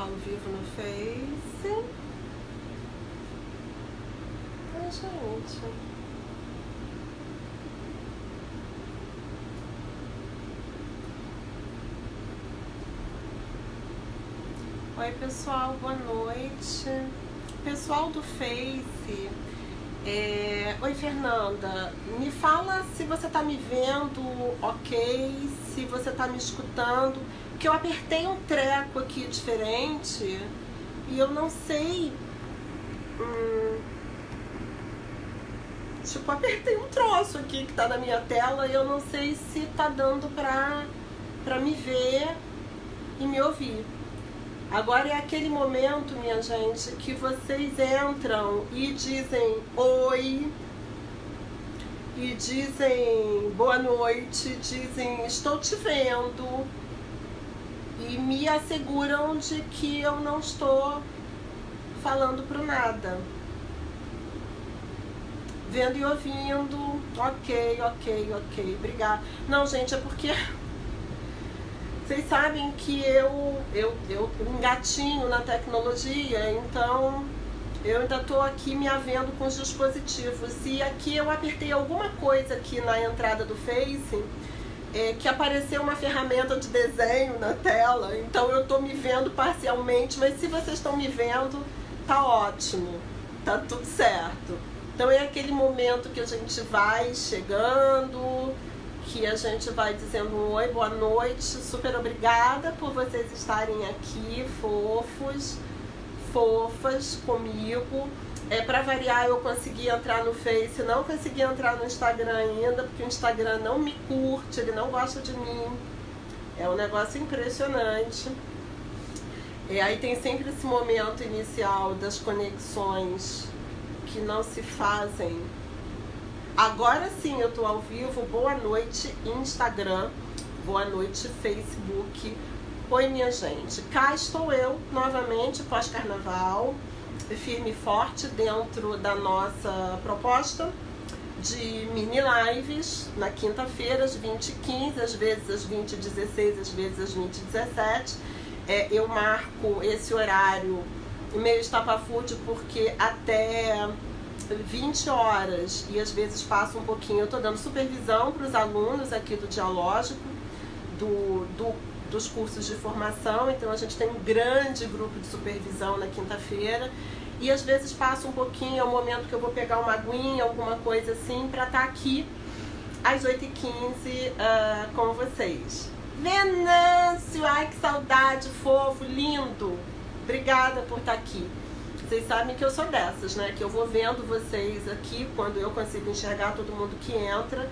ao vivo no Face. Ai, gente. Oi, pessoal, boa noite. Pessoal do Face. Oi, Fernanda. Me fala se você tá me vendo ok, se você tá me escutando. Que eu apertei um treco aqui diferente e eu não sei. Tipo, apertei um troço aqui que tá na minha tela e eu não sei se tá dando pra me ver e me ouvir. Agora é aquele momento, minha gente, que vocês entram e dizem oi, e dizem boa noite, dizem estou te vendo, e me asseguram de que eu não estou falando pro nada. Vendo e ouvindo, ok, obrigada. Não, gente, é porque vocês sabem que eu engatinho na tecnologia, então eu ainda estou aqui me havendo com os dispositivos. E aqui eu apertei alguma coisa aqui na entrada do Face, que apareceu uma ferramenta de desenho na tela, então eu estou me vendo parcialmente, mas se vocês estão me vendo, tá ótimo, tá tudo certo. Então é aquele momento que a gente vai chegando, que a gente vai dizendo oi, boa noite, super obrigada por vocês estarem aqui, fofos, fofas comigo. Para variar, eu consegui entrar no Face, não consegui entrar no Instagram ainda, porque o Instagram não me curte, ele não gosta de mim. É um negócio impressionante. Aí tem sempre esse momento inicial das conexões que não se fazem. Agora sim eu tô ao vivo. Boa noite Instagram, boa noite Facebook. Oi, minha gente, cá estou eu novamente pós-carnaval, firme e forte dentro da nossa proposta de mini lives na quinta-feira às 20h15, às vezes às 20h16, às vezes às 20h17. Eu marco esse horário meio estapafúrdio porque até 20 horas, e às vezes passa um pouquinho, eu estou dando supervisão para os alunos aqui do Dialógico, dos cursos de formação, então a gente tem um grande grupo de supervisão na quinta-feira, e às vezes passa um pouquinho, é o momento que eu vou pegar uma aguinha, alguma coisa assim, para estar aqui às 8h15 com vocês. Venâncio, ai que saudade, fofo, lindo, obrigada por estar aqui. Vocês sabem que eu sou dessas, né? Que eu vou vendo vocês aqui quando eu consigo enxergar todo mundo que entra,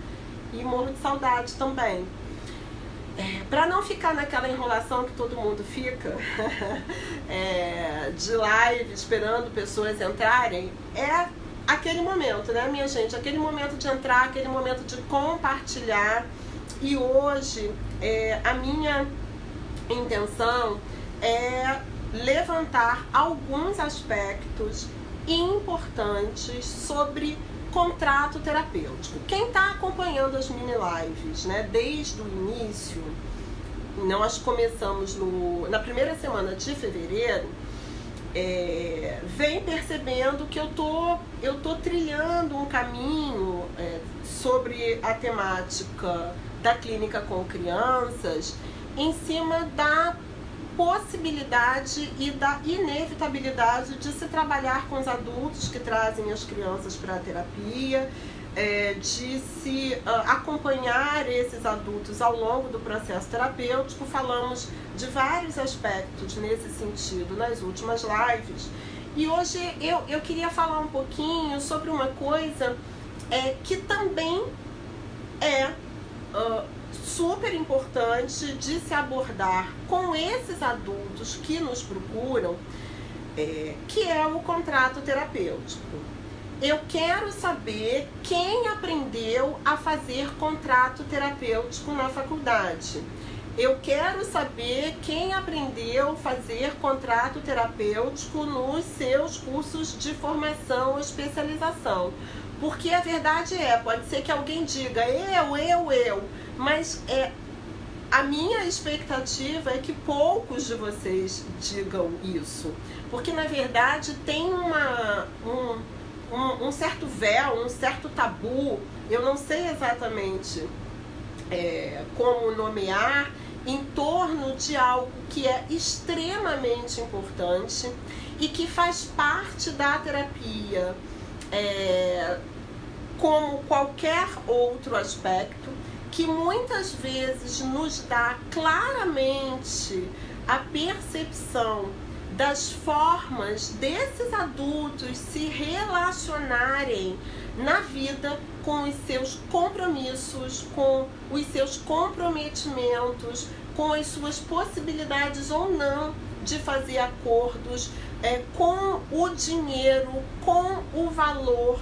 e morro de saudade também. Para não ficar naquela enrolação que todo mundo fica, de live esperando pessoas entrarem, é aquele momento, né, minha gente? Aquele momento de entrar, aquele momento de compartilhar. E hoje a minha intenção é levantar alguns aspectos importantes sobre contrato terapêutico. Quem está acompanhando as mini lives, né, desde o início, nós começamos na primeira semana de fevereiro, vem percebendo que eu tô trilhando um caminho sobre a temática da clínica com crianças em cima da possibilidade e da inevitabilidade de se trabalhar com os adultos que trazem as crianças para a terapia, de se acompanhar esses adultos ao longo do processo terapêutico. Falamos de vários aspectos nesse sentido nas últimas lives, e hoje eu queria falar um pouquinho sobre uma coisa que também é super importante de se abordar com esses adultos que nos procuram, que é o contrato terapêutico. Eu quero saber quem aprendeu a fazer contrato terapêutico na faculdade. Eu quero saber quem aprendeu a fazer contrato terapêutico nos seus cursos de formação ou especialização. Porque a verdade pode ser que alguém diga eu, mas a minha expectativa é que poucos de vocês digam isso, porque na verdade tem um certo véu, um certo tabu, eu não sei exatamente como nomear, em torno de algo que é extremamente importante e que faz parte da terapia, como qualquer outro aspecto, que muitas vezes nos dá claramente a percepção das formas desses adultos se relacionarem na vida com os seus compromissos, com os seus comprometimentos, com as suas possibilidades ou não de fazer acordos com o dinheiro, com o valor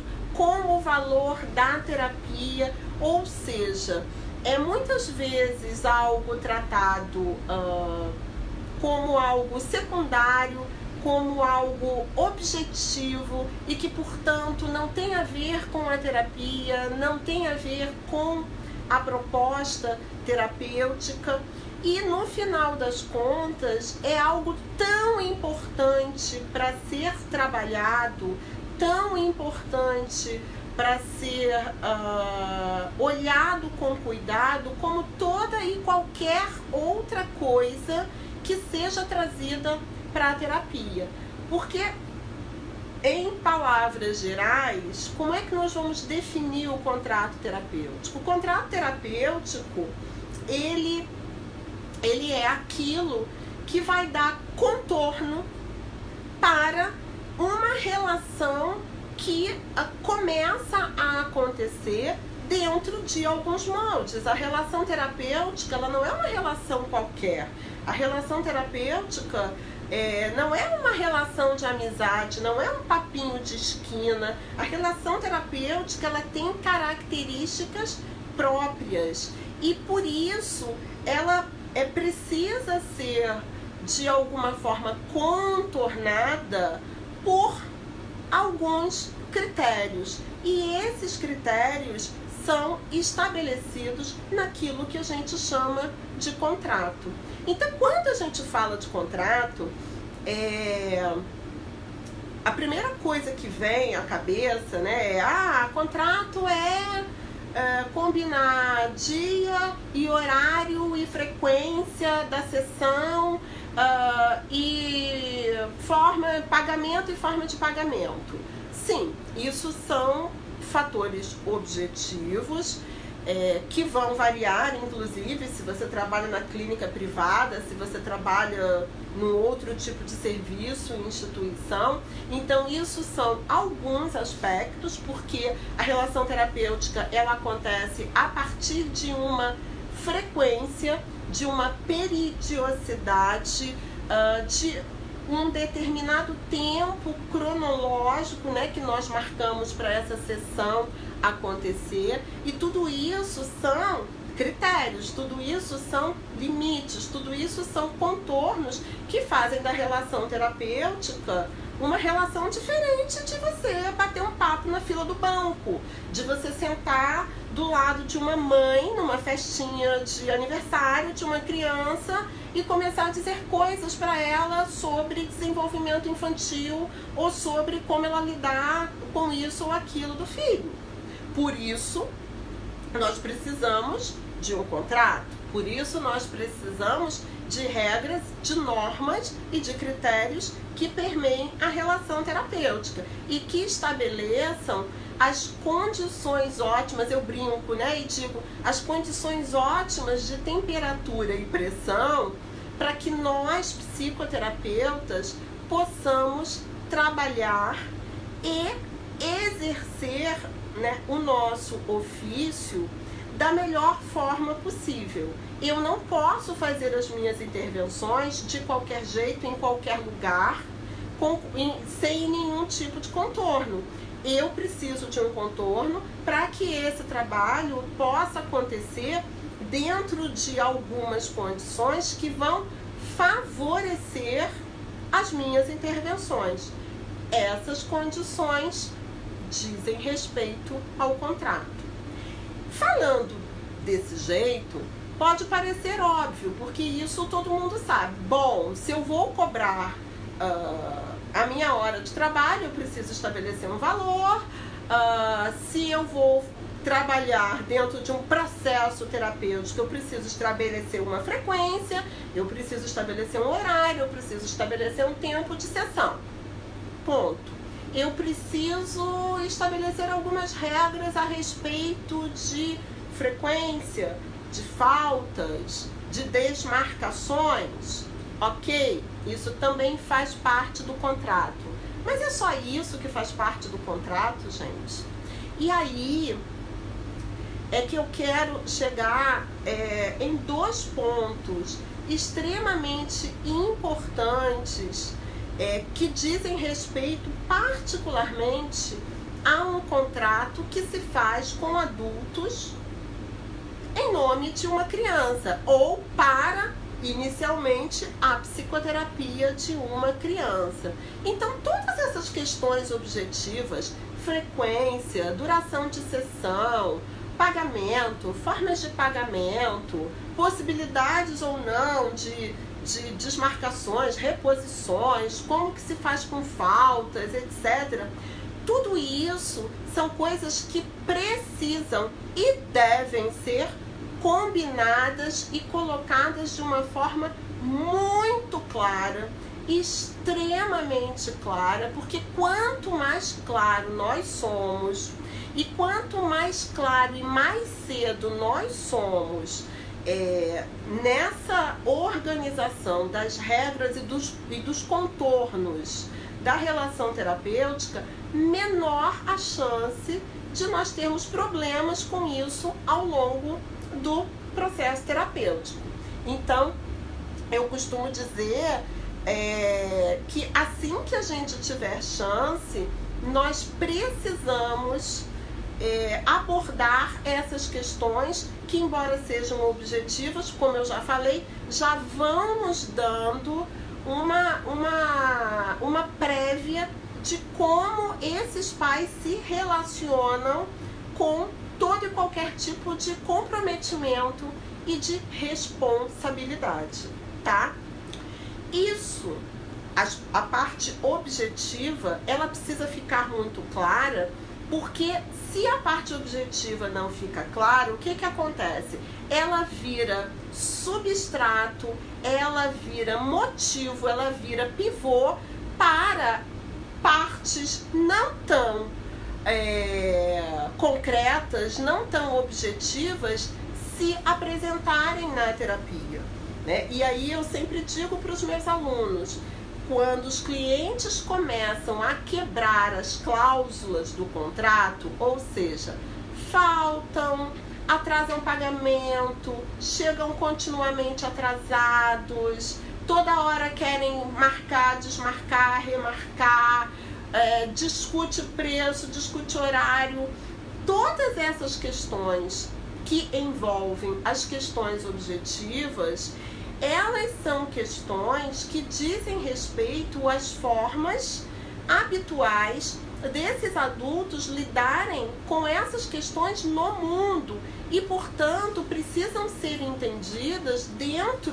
da terapia, ou seja, muitas vezes algo tratado como algo secundário, como algo objetivo e que, portanto, não tem a ver com a terapia, não tem a ver com a proposta terapêutica. E no final das contas é algo tão importante para ser trabalhado, tão importante para ser olhado com cuidado, como toda e qualquer outra coisa que seja trazida para a terapia. Porque, em palavras gerais, como é que nós vamos definir o contrato terapêutico? O contrato terapêutico, ele é aquilo que vai dar contorno para uma relação que começa a acontecer dentro de alguns moldes. A relação terapêutica, ela não é uma relação qualquer. A relação terapêutica não é uma relação de amizade, não é um papinho de esquina. A relação terapêutica, ela tem características próprias e por isso ela precisa ser de alguma forma contornada por alguns critérios, e esses critérios são estabelecidos naquilo que a gente chama de contrato. Então, quando a gente fala de contrato, a primeira coisa que vem à cabeça, né, contrato combinar dia e horário e frequência da sessão, e pagamento e forma de pagamento. Sim, isso são fatores objetivos que vão variar, inclusive, se você trabalha na clínica privada, se você trabalha num outro tipo de serviço, instituição. Então, isso são alguns aspectos, porque a relação terapêutica, ela acontece a partir de uma frequência, de uma periodicidade, de um determinado tempo cronológico, né, que nós marcamos para essa sessão acontecer, e tudo isso são critérios, tudo isso são limites, tudo isso são contornos que fazem da relação terapêutica uma relação diferente de você bater um papo na fila do banco, de você sentar do lado de uma mãe numa festinha de aniversário de uma criança e começar a dizer coisas para ela sobre desenvolvimento infantil ou sobre como ela lidar com isso ou aquilo do filho. Por isso, nós precisamos de um contrato, por isso nós precisamos de regras, de normas e de critérios que permeiem a relação terapêutica e que estabeleçam as condições ótimas, eu brinco, né, e digo, as condições ótimas de temperatura e pressão para que nós, psicoterapeutas, possamos trabalhar e exercer, né, o nosso ofício da melhor forma possível. Eu não posso fazer as minhas intervenções de qualquer jeito, em qualquer lugar, sem nenhum tipo de contorno. Eu preciso de um contorno para que esse trabalho possa acontecer dentro de algumas condições que vão favorecer as minhas intervenções. Essas condições dizem respeito ao contrato. Falando desse jeito, Pode parecer óbvio, porque isso todo mundo sabe. Bom, se eu vou cobrar a minha hora de trabalho, eu preciso estabelecer um valor. Se eu vou trabalhar dentro de um processo terapêutico, eu preciso estabelecer uma frequência, eu preciso estabelecer um horário, eu preciso estabelecer um tempo de sessão. Ponto. Eu preciso estabelecer algumas regras a respeito de frequência, de faltas, de desmarcações. Ok, isso também faz parte do contrato. Mas é só isso que faz parte do contrato, gente? E aí é que eu quero chegar em 2 pontos extremamente importantes que dizem respeito particularmente a um contrato que se faz com adultos em nome de uma criança ou para, inicialmente, a psicoterapia de uma criança. Então, todas essas questões objetivas, frequência, duração de sessão, pagamento, formas de pagamento, possibilidades ou não de desmarcações, reposições, como que se faz com faltas, etc. Tudo isso são coisas que precisam e devem ser combinadas e colocadas de uma forma muito clara, extremamente clara, porque quanto mais claro nós somos e quanto mais claro e mais cedo nós somos nessa organização das regras e dos contornos da relação terapêutica, menor a chance de nós termos problemas com isso ao longo do processo terapêutico. Então, eu costumo dizer que assim que a gente tiver chance, nós precisamos abordar essas questões que, embora sejam objetivas, como eu já falei, já vão nos dando uma prévia de como esses pais se relacionam com todo e qualquer tipo de comprometimento e de responsabilidade, tá? Isso, a parte objetiva, ela precisa ficar muito clara, porque se a parte objetiva não fica clara, o que acontece? Ela vira substrato, ela vira motivo, ela vira pivô para partes não tão concretas, não tão objetivas se apresentarem na terapia, né? E aí eu sempre digo para os meus alunos, quando os clientes começam a quebrar as cláusulas do contrato, ou seja, faltam, atrasam pagamento, chegam continuamente atrasados, toda hora querem marcar, desmarcar, remarcar, discute preço, discute horário, todas essas questões que envolvem as questões objetivas, elas são questões que dizem respeito às formas habituais desses adultos lidarem com essas questões no mundo e, portanto, precisam ser entendidas dentro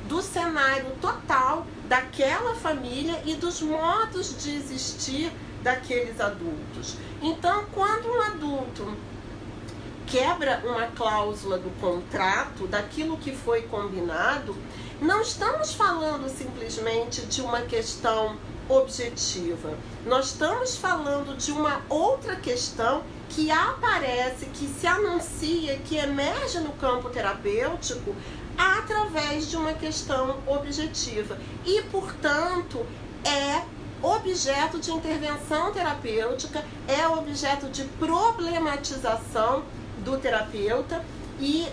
do cenário total daquela família e dos modos de existir daqueles adultos. Então, quando um adulto quebra uma cláusula do contrato, daquilo que foi combinado, não estamos falando simplesmente de uma questão objetiva. Nós estamos falando de uma outra questão que aparece, que se anuncia, que emerge no campo terapêutico através de uma questão objetiva e, portanto, é objeto de intervenção terapêutica, é objeto de problematização do terapeuta e,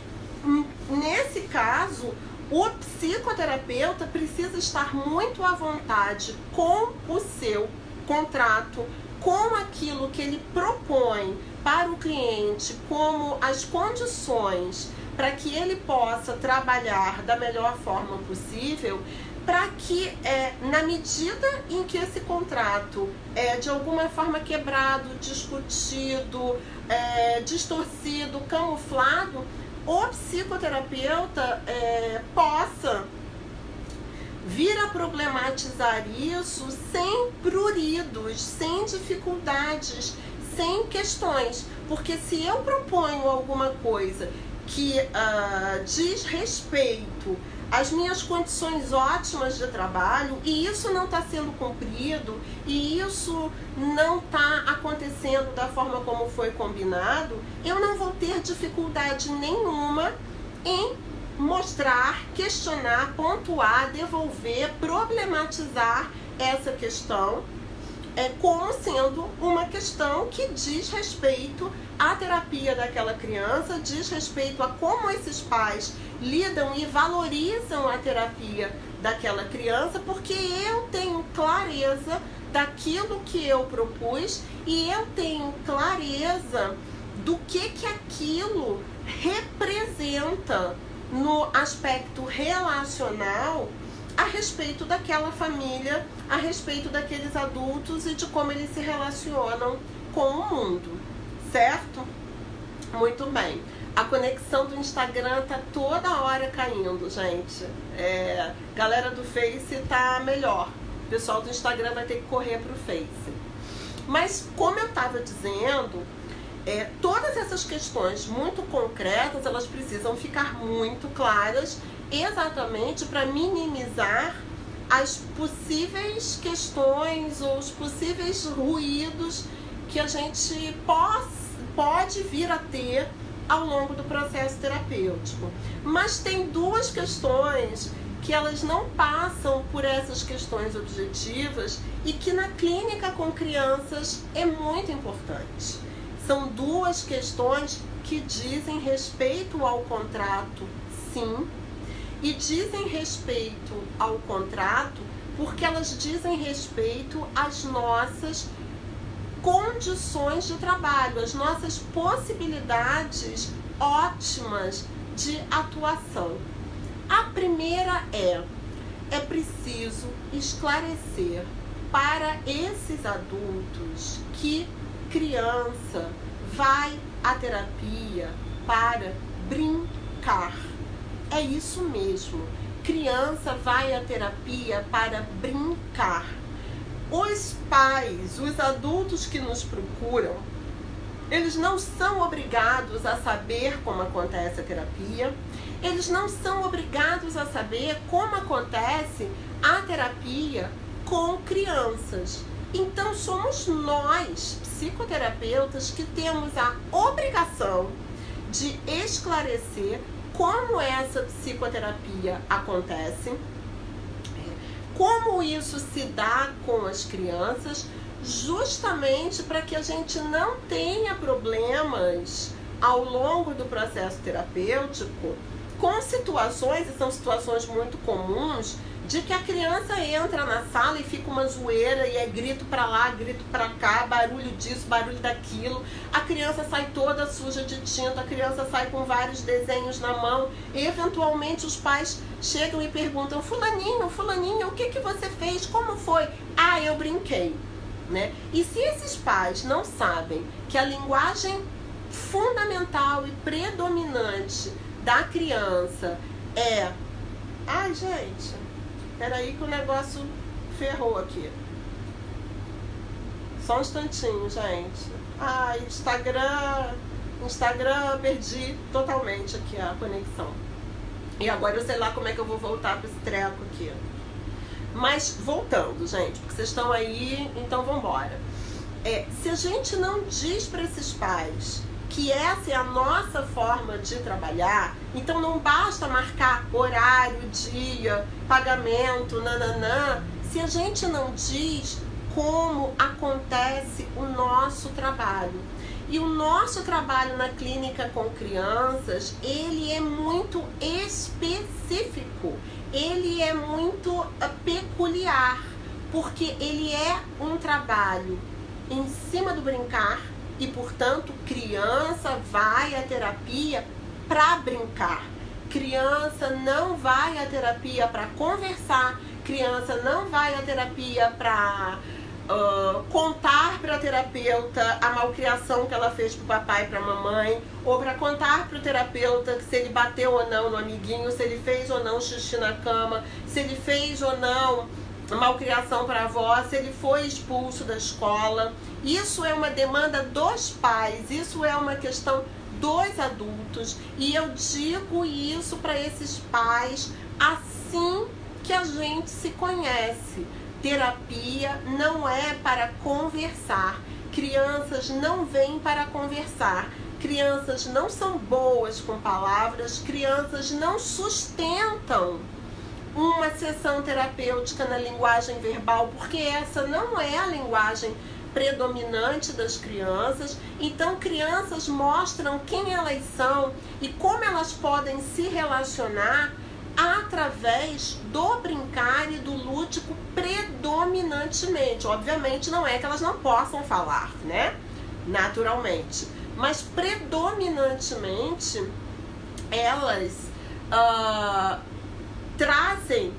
nesse caso, o psicoterapeuta precisa estar muito à vontade com o seu contrato, com aquilo que ele propõe para o cliente, como as condições para que ele possa trabalhar da melhor forma possível, para que, na medida em que esse contrato é de alguma forma quebrado, discutido, distorcido, camuflado, o psicoterapeuta possa vir a problematizar isso sem pruridos, sem dificuldades, sem questões. Porque se eu proponho alguma coisa que diz respeito às minhas condições ótimas de trabalho, e isso não está sendo cumprido, e isso não está acontecendo da forma como foi combinado, eu não vou ter dificuldade nenhuma em mostrar, questionar, pontuar, devolver, problematizar essa questão como sendo uma questão que diz respeito à terapia daquela criança, diz respeito a como esses pais lidam e valorizam a terapia daquela criança, porque eu tenho clareza daquilo que eu propus e eu tenho clareza do que aquilo representa no aspecto relacional a respeito daquela família, a respeito daqueles adultos e de como eles se relacionam com o mundo, certo? Muito bem. A conexão do Instagram tá toda hora caindo, gente. Galera do Face tá melhor. O pessoal do Instagram vai ter que correr pro Face. Mas, como eu estava dizendo, todas essas questões muito concretas, elas precisam ficar muito claras, exatamente para minimizar as possíveis questões ou os possíveis ruídos que a gente pode vir a ter ao longo do processo terapêutico. Mas tem duas questões que elas não passam por essas questões objetivas e que na clínica com crianças é muito importante. São duas questões que dizem respeito ao contrato, sim, e dizem respeito ao contrato porque elas dizem respeito às nossas condições de trabalho, às nossas possibilidades ótimas de atuação. A primeira é preciso esclarecer para esses adultos que criança vai à terapia para brincar. É isso mesmo. Criança vai à terapia para brincar. Os pais, os adultos que nos procuram, eles não são obrigados a saber como acontece a terapia. Eles não são obrigados a saber como acontece a terapia com crianças. Então, somos nós, psicoterapeutas, que temos a obrigação de esclarecer como essa psicoterapia acontece, como isso se dá com as crianças, justamente para que a gente não tenha problemas ao longo do processo terapêutico com situações, e são situações muito comuns, de que a criança entra na sala e fica uma zoeira e é grito pra lá, grito pra cá, barulho disso, barulho daquilo. A criança sai toda suja de tinta, a criança sai com vários desenhos na mão e eventualmente os pais chegam e perguntam: fulaninho, o que você fez? Como foi? Ah, eu brinquei, né? E se esses pais não sabem que a linguagem fundamental e predominante da criança é... Ai, gente... Peraí que o negócio ferrou aqui. Só um instantinho, gente. Ai, Instagram, perdi totalmente aqui a conexão. E agora eu sei lá como é que eu vou voltar para esse treco aqui. Mas voltando, gente, porque vocês estão aí, então vambora. Se a gente não diz para esses pais que essa é a nossa forma de trabalhar, então não basta marcar horário, dia, pagamento, nananã, se a gente não diz como acontece o nosso trabalho. E o nosso trabalho na clínica com crianças, ele é muito específico, ele é muito peculiar, porque ele é um trabalho em cima do brincar, e, portanto, criança vai à terapia para brincar. Criança não vai à terapia para conversar. Criança não vai à terapia para contar para a terapeuta a malcriação que ela fez para o papai e para a mamãe, ou para contar para o terapeuta que se ele bateu ou não no amiguinho, se ele fez ou não xixi na cama, se ele fez ou não malcriação para a avó, se ele foi expulso da escola. Isso é uma demanda dos pais, isso é uma questão dos adultos, e eu digo isso para esses pais assim que a gente se conhece. Terapia não é para conversar. Crianças não vêm para conversar. Crianças não são boas com palavras. Crianças não sustentam uma sessão terapêutica na linguagem verbal, porque essa não é a linguagem predominante das crianças. Então, crianças mostram quem elas são e como elas podem se relacionar através do brincar e do lúdico predominantemente. Obviamente não é que elas não possam falar, né? Naturalmente. Mas predominantemente elas trazem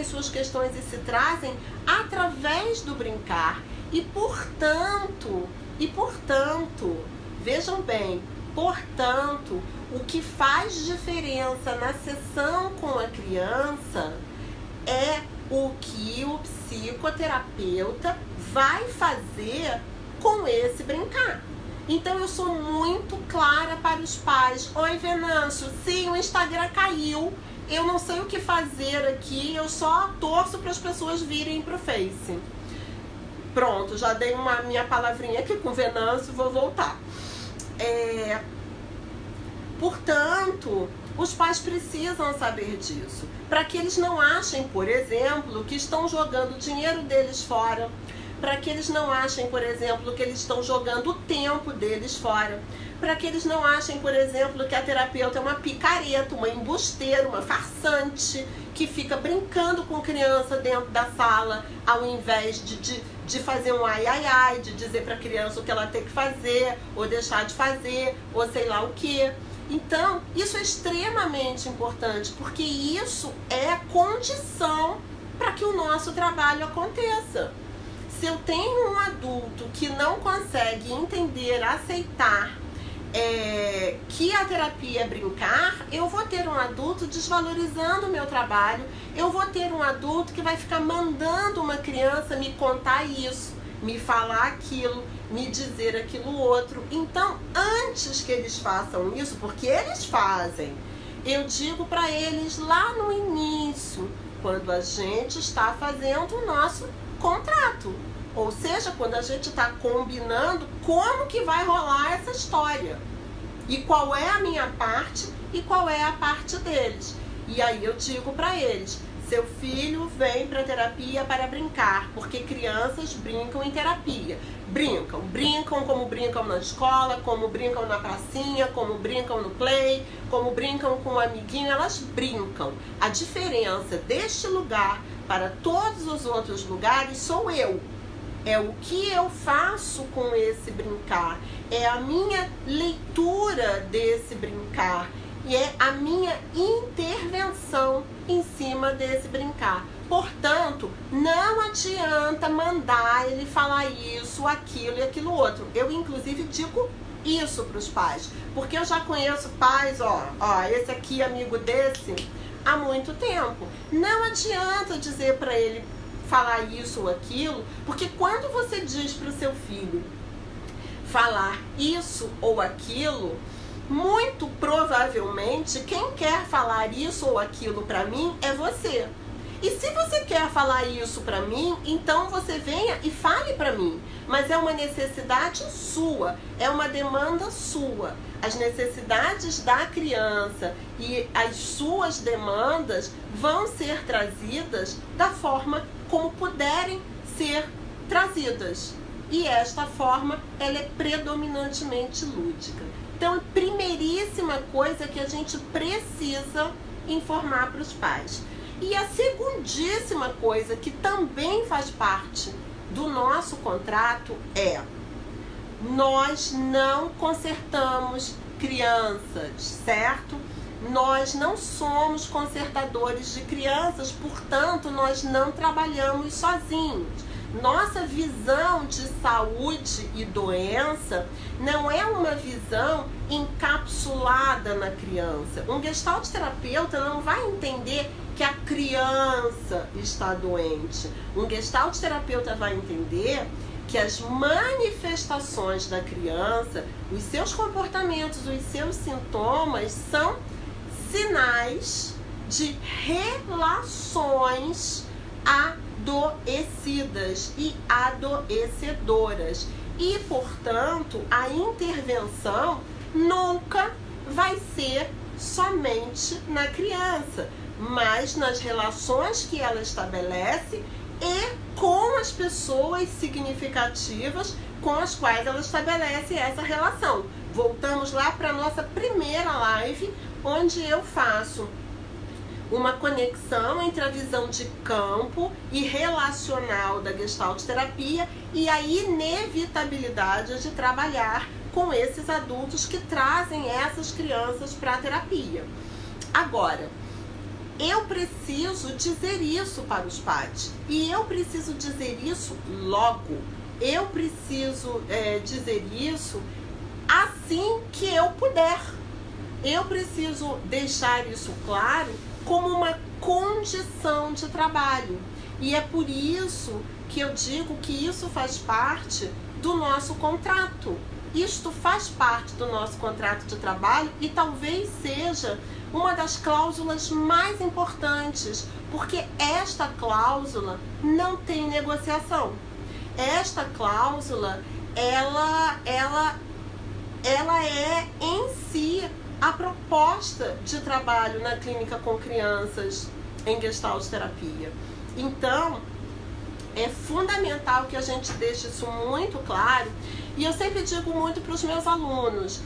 as suas questões e se trazem através do brincar. E portanto, vejam bem, portanto, o que faz diferença na sessão com a criança é o que o psicoterapeuta vai fazer com esse brincar. Então eu sou muito clara para os pais. Oi, Venâncio, sim, o Instagram caiu, eu não sei o que fazer aqui, eu só torço para as pessoas virem para o Face. Pronto, já dei minha palavrinha aqui com o Venâncio, vou voltar. Portanto, os pais precisam saber disso, para que eles não achem, por exemplo, que estão jogando o dinheiro deles fora, para que eles não achem, por exemplo, que eles estão jogando o tempo deles fora, para que eles não achem, por exemplo, que a terapeuta é uma picareta, uma embusteira, uma farsante, que fica brincando com criança dentro da sala, ao invés de fazer um ai, ai, ai, de dizer para a criança o que ela tem que fazer, ou deixar de fazer, ou sei lá o que. Então, isso é extremamente importante, porque isso é a condição para que o nosso trabalho aconteça. Se eu tenho um adulto que não consegue entender, aceitar que a terapia é brincar, eu vou ter um adulto desvalorizando o meu trabalho, eu vou ter um adulto que vai ficar mandando uma criança me contar isso, me falar aquilo, me dizer aquilo outro. Então, antes que eles façam isso, porque eles fazem, eu digo para eles lá no início, quando a gente está fazendo o nosso contrato, ou seja, quando a gente está combinando como que vai rolar essa história, e qual é a minha parte e qual é a parte deles. E aí eu digo para eles: seu filho vem para terapia para brincar, porque crianças brincam em terapia. Brincam como brincam na escola, como brincam na pracinha, como brincam no play, como brincam com um amiguinho, elas brincam. A diferença deste lugar para todos os outros lugares sou eu. É o que eu faço com esse brincar, é a minha leitura desse brincar, e é a minha intervenção em cima desse brincar. Portanto, não adianta mandar ele falar isso, aquilo e aquilo outro. Eu, inclusive, digo isso para os pais, porque eu já conheço pais, esse aqui, amigo desse, há muito tempo. Não adianta dizer para ele falar isso ou aquilo, porque quando você diz para o seu filho falar isso ou aquilo, muito provavelmente quem quer falar isso ou aquilo para mim é você. E se você quer falar isso para mim, então você venha e fale para mim. Mas é uma necessidade sua, é uma demanda sua. As necessidades da criança e as suas demandas vão ser trazidas da forma como puderem ser trazidas. E esta forma, ela é predominantemente lúdica. Então, a primeiríssima coisa que a gente precisa informar para os pais. E a segundíssima coisa que também faz parte do nosso contrato é: nós não consertamos crianças, certo? Nós não somos consertadores de crianças, portanto, nós não trabalhamos sozinhos. Nossa visão de saúde e doença não é uma visão encapsulada na criança. Um gestalt terapeuta não vai entender que a criança está doente. Um gestalt terapeuta vai entender que as manifestações da criança, os seus comportamentos, os seus sintomas são sinais de relações adoecidas e adoecedoras. E, portanto, a intervenção nunca vai ser somente na criança, mas nas relações que ela estabelece e com as pessoas significativas com as quais ela estabelece essa relação. Voltamos lá para a nossa primeira live, onde eu faço uma conexão entre a visão de campo e relacional da Gestalt terapia e a inevitabilidade de trabalhar com esses adultos que trazem essas crianças para a terapia. Agora, eu preciso dizer isso para os pais e eu preciso dizer isso logo. Eu preciso dizer isso assim que eu puder. Eu preciso deixar isso claro como uma condição de trabalho. E é por isso que eu digo que isso faz parte do nosso contrato. Isto faz parte do nosso contrato de trabalho e talvez seja uma das cláusulas mais importantes, porque esta cláusula não tem negociação. Esta cláusula, ela é em si a proposta de trabalho na clínica com crianças em Gestalt terapia. Então, é fundamental que a gente deixe isso muito claro. E eu sempre digo muito para os meus alunos,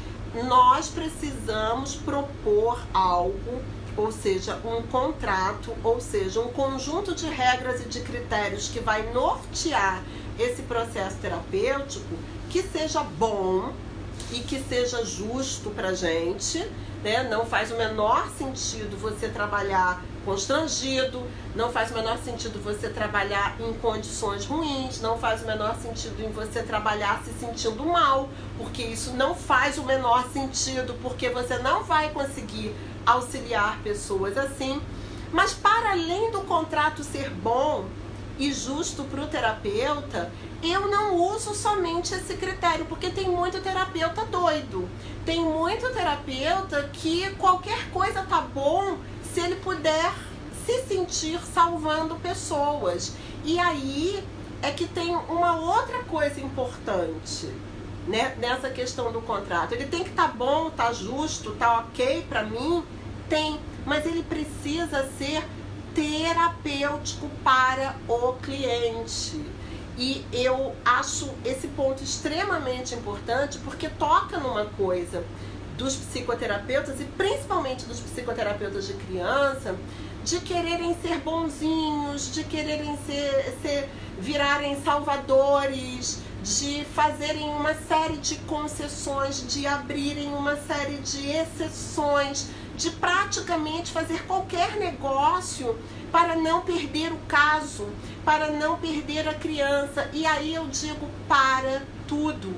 nós precisamos propor algo, ou seja, um contrato, ou seja, um conjunto de regras e de critérios que vai nortear esse processo terapêutico, que seja bom e que seja justo pra gente, né? Não faz o menor sentido você trabalhar constrangido, não faz o menor sentido você trabalhar em condições ruins, não faz o menor sentido em você trabalhar se sentindo mal, porque isso não faz o menor sentido, porque você não vai conseguir auxiliar pessoas assim. Mas para além do contrato ser bom e justo para o terapeuta, eu não uso somente esse critério, porque tem muito terapeuta doido. Tem muito terapeuta que qualquer coisa tá bom se ele puder se sentir salvando pessoas. E aí é que tem uma outra coisa importante, né, nessa questão do contrato. Ele tem que estar bom, tá justo, tá ok para mim? Tem, mas ele precisa ser terapêutico para o cliente. E eu acho esse ponto extremamente importante porque toca numa coisa dos psicoterapeutas e principalmente dos psicoterapeutas de criança, de quererem ser bonzinhos, de quererem virarem salvadores, de fazerem uma série de concessões, de abrirem uma série de exceções, de praticamente fazer qualquer negócio para não perder o caso, para não perder a criança. E aí eu digo, para tudo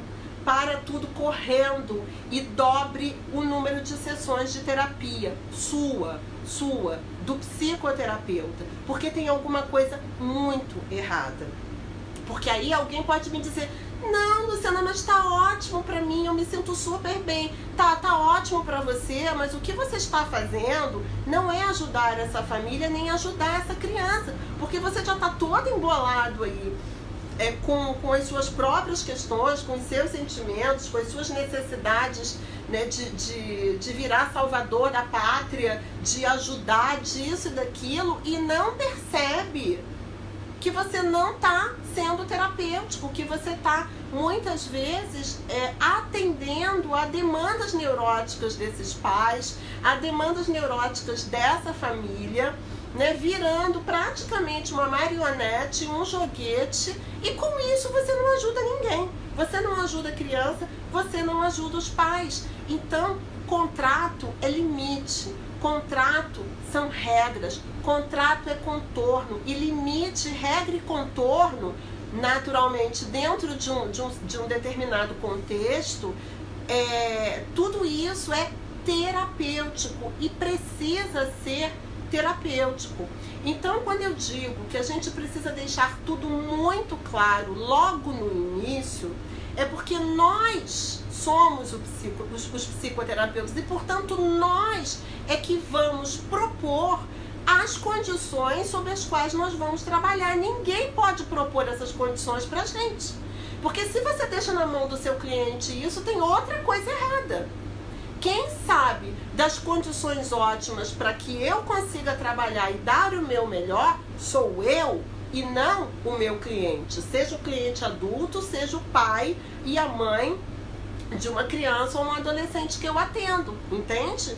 correndo e dobre o número de sessões de terapia sua, do psicoterapeuta, porque tem alguma coisa muito errada. Porque aí alguém pode me dizer, não, Luciana, mas tá ótimo pra mim, eu me sinto super bem. Tá ótimo pra você, mas o que você está fazendo não é ajudar essa família, nem ajudar essa criança. Porque você já tá todo embolado aí, com as suas próprias questões, com os seus sentimentos, com as suas necessidades, né, de virar salvador da pátria, de ajudar disso e daquilo, e não percebe que você não está sendo terapêutico, que você está, muitas vezes, atendendo a demandas neuróticas desses pais, a demandas neuróticas dessa família, né, virando praticamente uma marionete, um joguete, e com isso você não ajuda ninguém. Você não ajuda a criança, você não ajuda os pais. Então, contrato é limite. Contrato são regras, contrato é contorno, e limite, regra e contorno naturalmente dentro de um determinado contexto, tudo isso é terapêutico e precisa ser terapêutico. Então, quando eu digo que a gente precisa deixar tudo muito claro logo no início, é porque nós somos os psicoterapeutas e, portanto, nós é que vamos propor as condições sobre as quais nós vamos trabalhar. Ninguém pode propor essas condições pra gente. Porque se você deixa na mão do seu cliente isso, tem outra coisa errada. Quem sabe das condições ótimas para que eu consiga trabalhar e dar o meu melhor, sou eu e não o meu cliente. Seja o cliente adulto, seja o pai e a mãe de uma criança ou um adolescente que eu atendo, entende?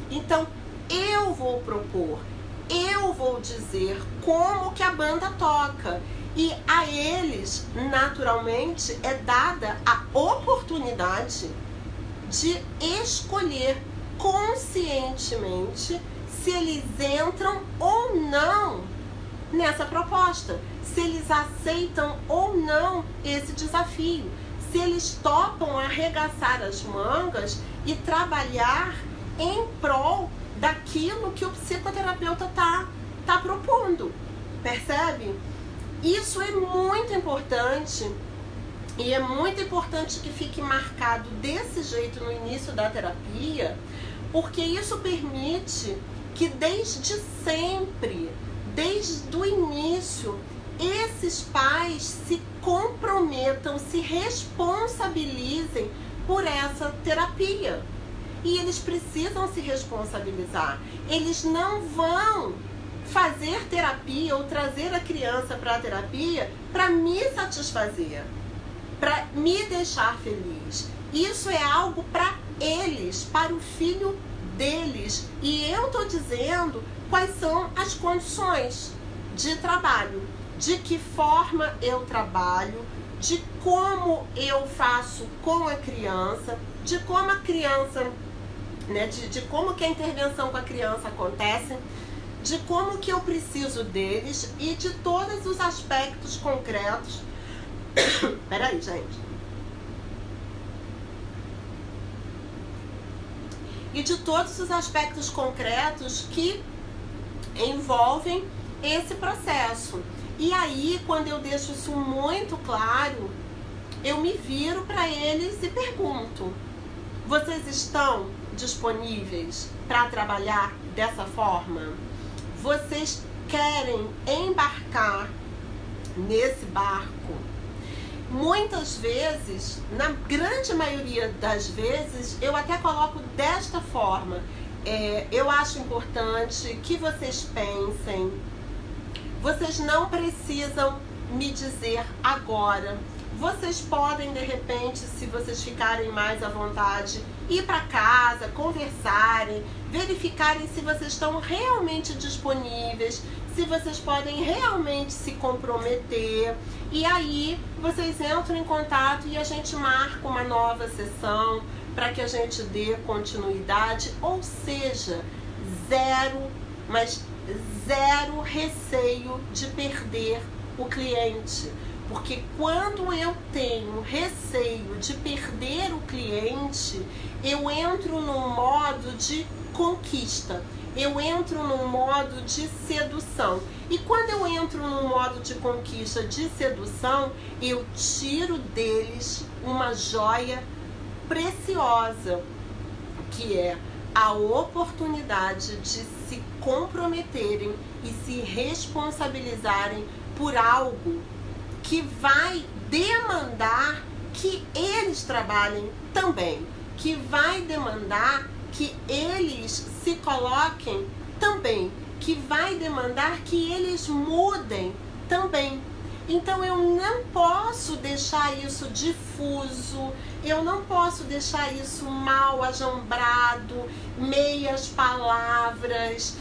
Então, eu vou propor, eu vou dizer como que a banda toca. E a eles, naturalmente, é dada a oportunidade de escolher conscientemente se eles entram ou não nessa proposta, se eles aceitam ou não esse desafio, se eles topam arregaçar as mangas e trabalhar em prol daquilo que o psicoterapeuta tá propondo, percebe? Isso é muito importante. E é muito importante que fique marcado desse jeito no início da terapia, porque isso permite que desde sempre, desde o início, esses pais se comprometam, se responsabilizem por essa terapia. E eles precisam se responsabilizar. Eles não vão fazer terapia ou trazer a criança para a terapia para me satisfazer, para me deixar feliz. Isso é algo para eles, para o filho deles. E eu estou dizendo quais são as condições de trabalho, de que forma eu trabalho, de como eu faço com a criança, de como a criança, né, de como que a intervenção com a criança acontece, de como que eu preciso deles e de todos os aspectos concretos. Peraí, gente. E de todos os aspectos concretos que envolvem esse processo. E aí, quando eu deixo isso muito claro, eu me viro para eles e pergunto: vocês estão disponíveis para trabalhar dessa forma? Vocês querem embarcar nesse barco? Muitas vezes, na grande maioria das vezes, eu até coloco desta forma. Eu acho importante que vocês pensem. Vocês não precisam me dizer agora. Vocês podem, de repente, se vocês ficarem mais à vontade, ir para casa, conversarem, verificarem se vocês estão realmente disponíveis, se vocês podem realmente se comprometer. E aí, vocês entram em contato e a gente marca uma nova sessão para que a gente dê continuidade. Ou seja, zero receio de perder o cliente. Porque quando eu tenho receio de perder o cliente, eu entro num modo de conquista, eu entro num modo de sedução. E quando eu entro num modo de conquista, de sedução, eu tiro deles uma joia preciosa, que é a oportunidade de se comprometerem e se responsabilizarem por algo que vai demandar que eles trabalhem também, que vai demandar que eles se coloquem também, que vai demandar que eles mudem também. Então eu não posso deixar isso difuso, eu não posso deixar isso mal ajambrado, meias palavras,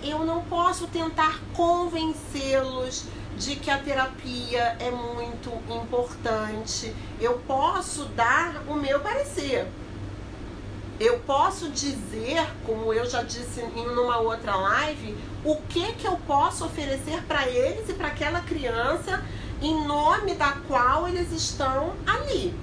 eu não posso tentar convencê-los de que a terapia é muito importante. Eu posso dar o meu parecer. Eu posso dizer, como eu já disse em uma outra live, o que eu posso oferecer para eles e para aquela criança em nome da qual eles estão ali.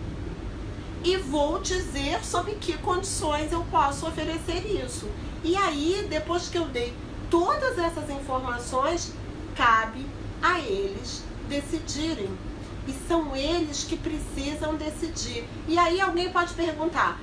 E vou dizer sob que condições eu posso oferecer isso. E aí, depois que eu dei todas essas informações, cabe a eles decidirem. E são eles que precisam decidir. E aí alguém pode perguntar: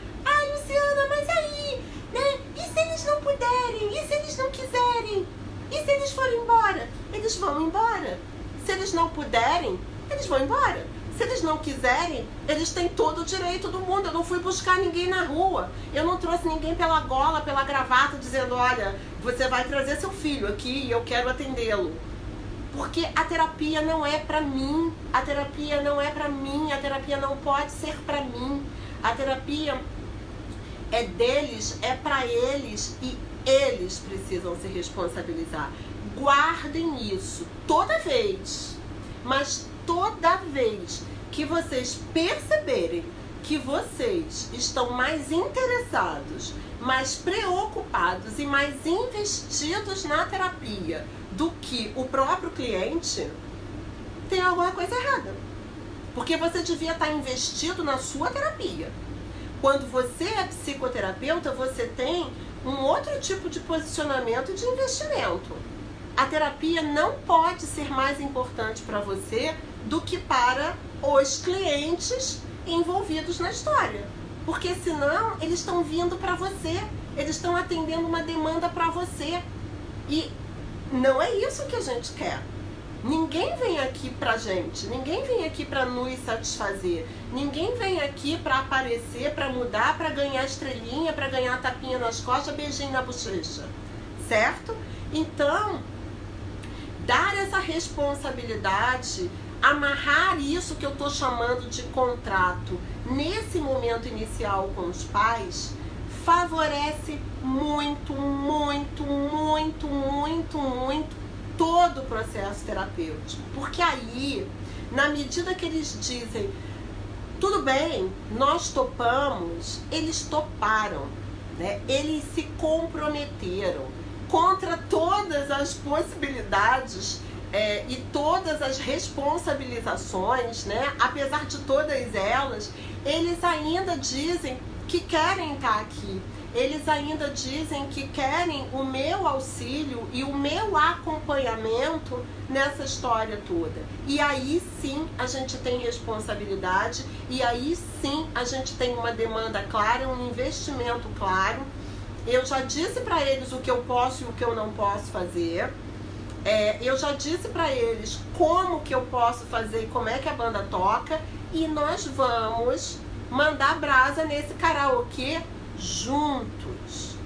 Luciana, mas aí, né? E se eles não puderem? E se eles não quiserem? E se eles forem embora? Eles vão embora. Se eles não puderem, eles vão embora. Se eles não quiserem, eles têm todo o direito do mundo. Eu não fui buscar ninguém na rua. Eu não trouxe ninguém pela gola, pela gravata, dizendo: olha, você vai trazer seu filho aqui e eu quero atendê-lo. Porque a terapia não é pra mim. A terapia não é pra mim. A terapia não pode ser pra mim. A terapia é deles, é pra eles e eles precisam se responsabilizar. Guardem isso toda vez, mas toda vez que vocês perceberem que vocês estão mais interessados, mais preocupados e mais investidos na terapia do que o próprio cliente, tem alguma coisa errada. Porque você devia estar investido na sua terapia. Quando você é psicoterapeuta, você tem um outro tipo de posicionamento e de investimento. A terapia não pode ser mais importante para você do que para os clientes envolvidos na história. Porque senão eles estão vindo para você, eles estão atendendo uma demanda para você. E não é isso que a gente quer. Ninguém vem aqui pra gente, ninguém vem aqui pra nos satisfazer, ninguém vem aqui pra aparecer, pra mudar, pra ganhar estrelinha, pra ganhar tapinha nas costas, beijinho na bochecha, certo? Então, dar essa responsabilidade, amarrar isso que eu tô chamando de contrato nesse momento inicial com os pais, favorece muito, muito, muito, muito, muito todo o processo terapêutico. Porque aí, na medida que eles dizem: tudo bem, nós topamos, eles toparam, né? Eles se comprometeram contra todas as possibilidades e todas as responsabilizações, né? Apesar de todas elas, eles ainda dizem que querem estar aqui. Eles ainda dizem que querem o meu auxílio e o meu acompanhamento nessa história toda. E aí sim a gente tem responsabilidade, e aí sim a gente tem uma demanda clara, um investimento claro. Eu já disse para eles o que eu posso e o que eu não posso fazer. Eu já disse para eles como que eu posso fazer e como é que a banda toca. E nós vamos mandar brasa nesse karaokê juntos.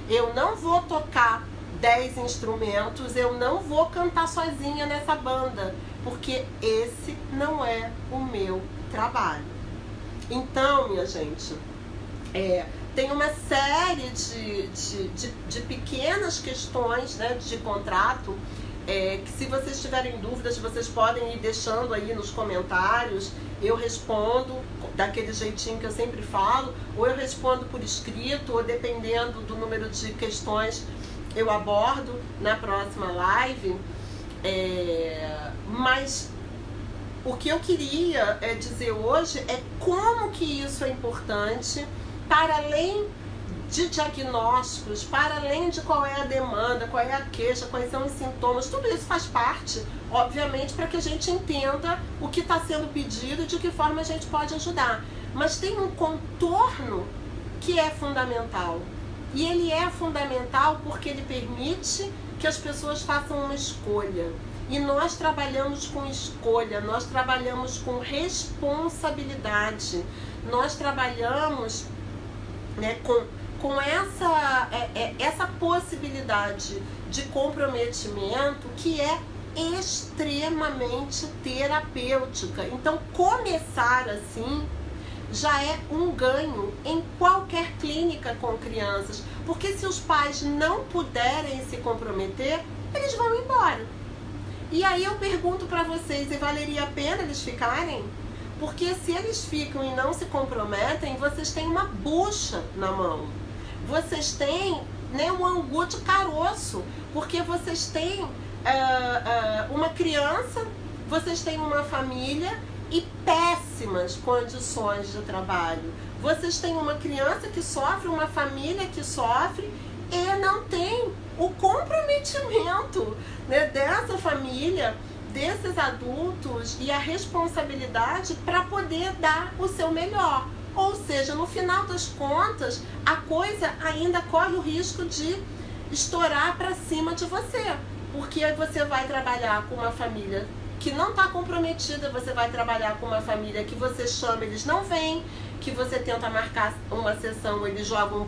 Eu não vou tocar 10 instrumentos, eu não vou cantar sozinha nessa banda, porque esse não é o meu trabalho. Então, minha gente, tem uma série de pequenas questões, né, de contrato, que se vocês tiverem dúvidas, vocês podem ir deixando aí nos comentários. Eu respondo daquele jeitinho que eu sempre falo, ou eu respondo por escrito, ou dependendo do número de questões eu abordo na próxima live. Mas o que eu queria dizer hoje é como que isso é importante, para além de diagnósticos, para além de qual é a demanda, qual é a queixa, quais são os sintomas. Tudo isso faz parte, obviamente, para que a gente entenda o que está sendo pedido e de que forma a gente pode ajudar. Mas tem um contorno que é fundamental. E ele é fundamental porque ele permite que as pessoas façam uma escolha. E nós trabalhamos com escolha, nós trabalhamos com responsabilidade, nós trabalhamos, né, com essa possibilidade de comprometimento que é extremamente terapêutica. Então, começar assim já é um ganho em qualquer clínica com crianças, porque se os pais não puderem se comprometer, eles vão embora. E aí eu pergunto para vocês, e valeria a pena eles ficarem? Porque se eles ficam e não se comprometem, vocês têm uma bucha na mão. Vocês têm, né, um angu de caroço, porque vocês têm uma criança vocês têm uma família e péssimas condições de trabalho. Vocês têm uma criança que sofre, uma família que sofre e não tem o comprometimento, né, dessa família, desses adultos e a responsabilidade para poder dar o seu melhor. Ou seja, no final das contas, a coisa ainda corre o risco de estourar para cima de você. Porque você vai trabalhar com uma família que não está comprometida, você vai trabalhar com uma família que você chama, eles não vêm, que você tenta marcar uma sessão, eles jogam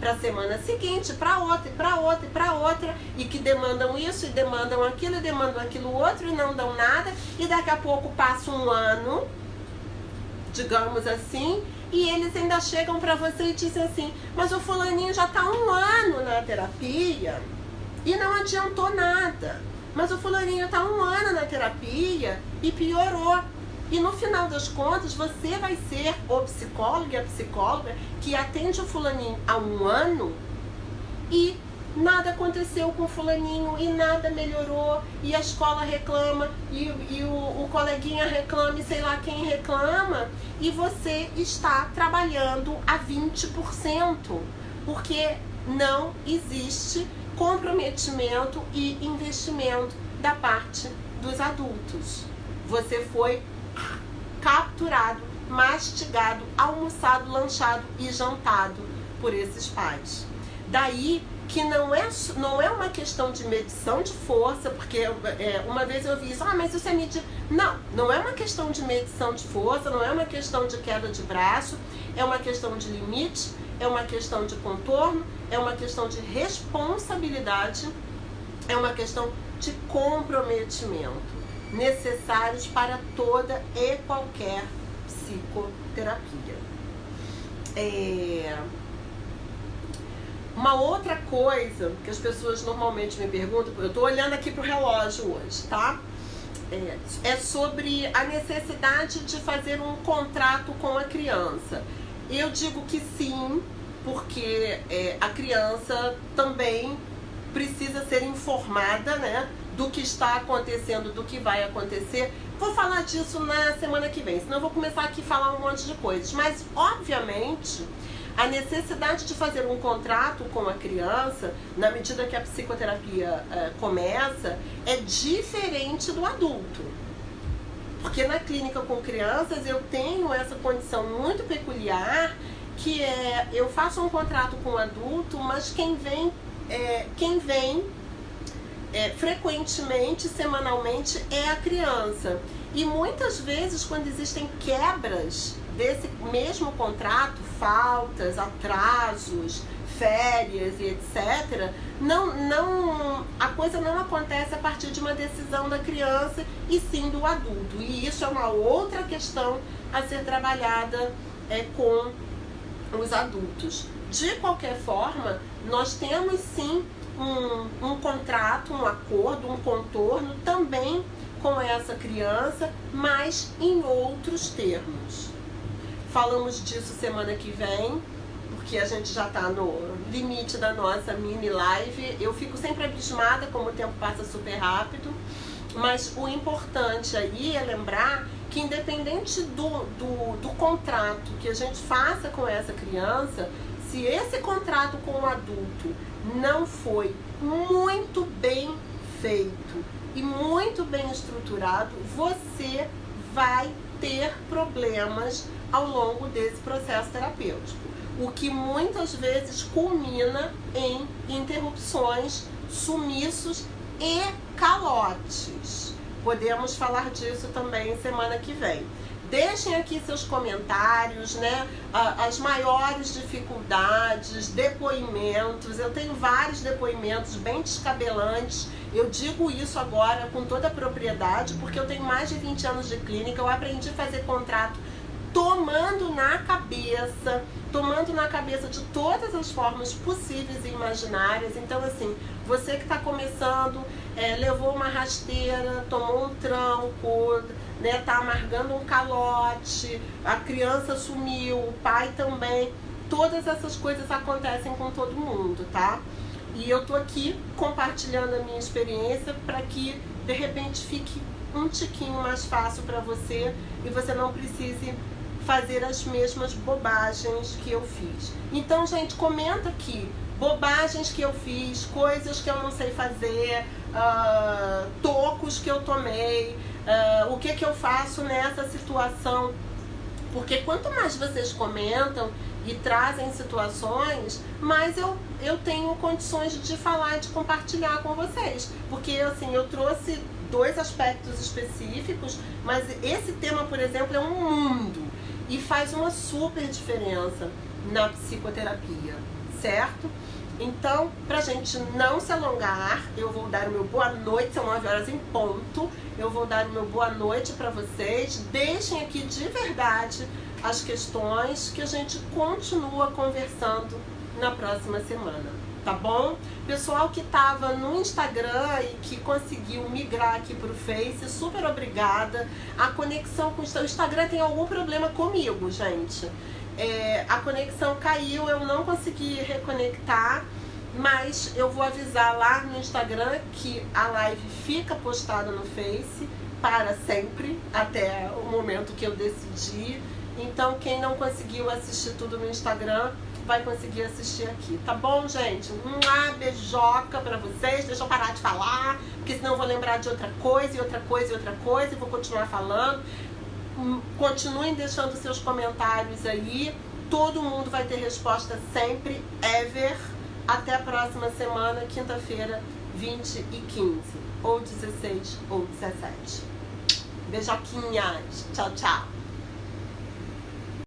para a semana seguinte, para outra, e para outra, e para outra, e que demandam isso, e demandam aquilo outro, e não dão nada, e daqui a pouco passa um ano, digamos assim, e eles ainda chegam para você e dizem assim, mas o fulaninho já está há 1 ano na terapia, e não adiantou nada. Mas o fulaninho está há 1 ano na terapia e piorou. E no final das contas, você vai ser o psicólogo e a psicóloga que atende o fulaninho há 1 ano e nada aconteceu com o fulaninho e nada melhorou. E a escola reclama e o coleguinha reclama e sei lá quem reclama. E você está trabalhando a 20%. Porque não existe comprometimento e investimento da parte dos adultos. Você foi capturado, mastigado, almoçado, lanchado e jantado por esses pais. Daí que não é uma questão de medição de força, porque uma vez eu vi isso, mas isso é medir. Não é uma questão de medição de força, não é uma questão de queda de braço, é uma questão de limite, é uma questão de contorno, é uma questão de responsabilidade, é uma questão de comprometimento, necessários para toda e qualquer psicoterapia. Uma outra coisa que as pessoas normalmente me perguntam, eu estou olhando aqui para o relógio hoje, tá? É sobre a necessidade de fazer um contrato com a criança. Eu digo que sim, porque a criança também precisa ser informada, né, do que está acontecendo, do que vai acontecer. Vou falar disso na semana que vem, senão eu vou começar aqui a falar um monte de coisas. Mas, obviamente, a necessidade de fazer um contrato com a criança, na medida que a psicoterapia começa, é diferente do adulto. Porque na clínica com crianças eu tenho essa condição muito peculiar, que eu faço um contrato com o adulto, mas quem vem frequentemente, semanalmente, é a criança. E muitas vezes, quando existem quebras desse mesmo contrato, faltas, atrasos, férias e etc., a coisa não acontece a partir de uma decisão da criança e sim do adulto. E isso é uma outra questão a ser trabalhada com os adultos. De qualquer forma, nós temos sim um contrato, um acordo, um contorno também com essa criança, mas em outros termos. Falamos disso semana que vem, porque a gente já está no limite da nossa mini live. Eu fico sempre abismada como o tempo passa super rápido, mas o importante aí é lembrar que independente do contrato que a gente faça com essa criança, se esse contrato com o adulto não foi muito bem feito e muito bem estruturado, você vai ter problemas ao longo desse processo terapêutico, o que muitas vezes culmina em interrupções, sumiços e calotes. Podemos falar disso também semana que vem. Deixem aqui seus comentários, né? As maiores dificuldades, depoimentos. Eu tenho vários depoimentos bem descabelantes. Eu digo isso agora com toda a propriedade, porque eu tenho mais de 20 anos de clínica. Eu aprendi a fazer contrato tomando na cabeça de todas as formas possíveis e imaginárias. Então, assim, você que está começando, levou uma rasteira, tomou um tranco, né, tá amargando um calote, a criança sumiu, o pai também, todas essas coisas acontecem com todo mundo, tá? E eu tô aqui compartilhando a minha experiência para que de repente fique um tiquinho mais fácil para você e você não precise fazer as mesmas bobagens que eu fiz. Então, gente, comenta aqui bobagens que eu fiz, coisas que eu não sei fazer, tocos que eu tomei, o que eu faço nessa situação. Porque quanto mais vocês comentam e trazem situações, mais eu tenho condições de falar e de compartilhar com vocês. Porque assim, eu trouxe 2 aspectos específicos, mas esse tema, por exemplo, é um mundo e faz uma super diferença na psicoterapia, certo? Então, pra gente não se alongar, eu vou dar o meu boa noite, são 9 horas em ponto. Eu vou dar o meu boa noite pra vocês. Deixem aqui de verdade as questões que a gente continua conversando na próxima semana, tá bom? Pessoal que tava no Instagram e que conseguiu migrar aqui pro Face, super obrigada. A conexão com o Instagram tem algum problema comigo, gente. A conexão caiu, eu não consegui reconectar, mas eu vou avisar lá no Instagram que a live fica postada no Face para sempre, até o momento que eu decidi. Então quem não conseguiu assistir tudo no Instagram vai conseguir assistir aqui, tá bom, gente? Beijoca pra vocês. Deixa eu parar de falar, porque senão eu vou lembrar de outra coisa, e outra coisa, e outra coisa, e vou continuar falando. Continuem deixando seus comentários aí. Todo mundo vai ter resposta sempre, ever. Até a próxima semana, quinta-feira, 20h15, ou 16 ou 17. Beijoquinhas. Tchau, tchau.